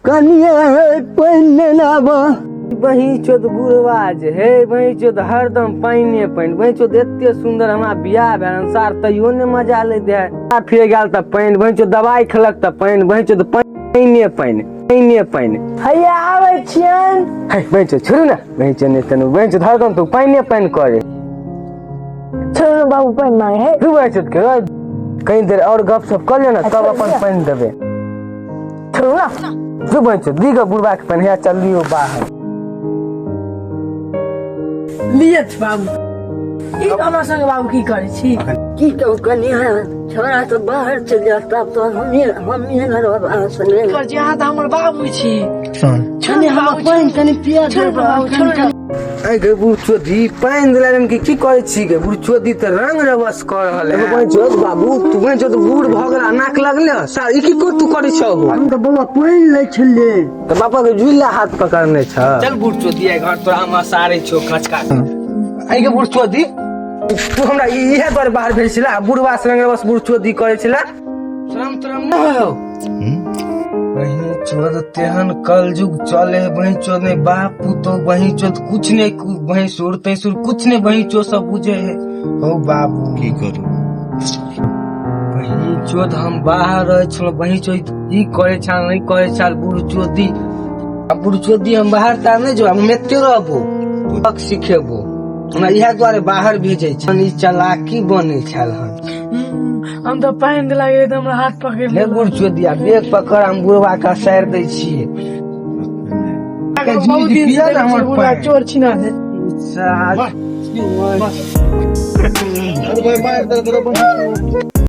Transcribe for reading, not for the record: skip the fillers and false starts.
कनिया पानि लाबा। वही चोद बुढ़वाज हे वही चोद हरदम पाइने पाइन वही चोद एते सुंदर हमरा बियाह भेल अनुसार तैयो ने मजा ले दे फिर गेल त पाइन वही चोद दवाई खेलक त पाइन वही चोद पाइने पाइन हैया आबै छियन। हे वही चोद छोड़ू ना वही चोद ने तनु वही चोद हरदम तो पाइने पाइन करे छोड़ बाबू पानि मांगे है। तू वही चोद के कहीं देर और गपशप कर लेना तब अपन पाइन देबे। छोड़ ना तू वही चोद दी ग बुढ़वा के पाइन है चल लियो बाहर लियत बाबू ई हमरा संग बाबू की करे छी। की कहू कनिया छोरा तो बाहर चल जाता तो हम घर सुने कर जहां त हमर बाबू छी। छने हम पानि कनी पिया दे बाबू छोड़। आई गे बुढ़चोदी पाइन दिलान के की करे छी गे बुढ़चोदी त रंग रवस कर रहल है बुढ़चोद बाबू तू में जो बूढ़ भगला नाक लगले सा ई की को तू करे छौ हम तो बाबा पानि ले छले त पापा के जुइला हाथ पकड़ने छ। चल बुढ़चोदी आई घर तोरा हम सारे छौ खचका आई गे बुढ़चोदी तू हमरा इहे पर बाहर भेल छिला बुढ़वा संग रवस बुढ़चोदी करे छिला शरम तरम न हो। वही चोद तेहन कलयुग चले वही चोद ने बाप तो वही चोद कुछ ने वही सुर तैसुर कुछ ने वही चो सब बुझे है हो बाबू की करू वही चोद हम बाहर रहे छल वही चोद ई करे छल नहीं करे छल बुढ़चोदी अब बुढ़चोदी हम बाहर ता नहीं जो हम मेते रहबो पक सिखेबो हमरा इहा द्वारे बाहर भेजे छन ई चालाकी बने छल हम तो पानि दिला गेल त हमरा हाथ पकड़ ले बुढ़चोदिया बेग पकड़ हम बुढ़वा का सैर दै छिए के जी पिया ना हमर बुढ़वा चोर छिना दे साथ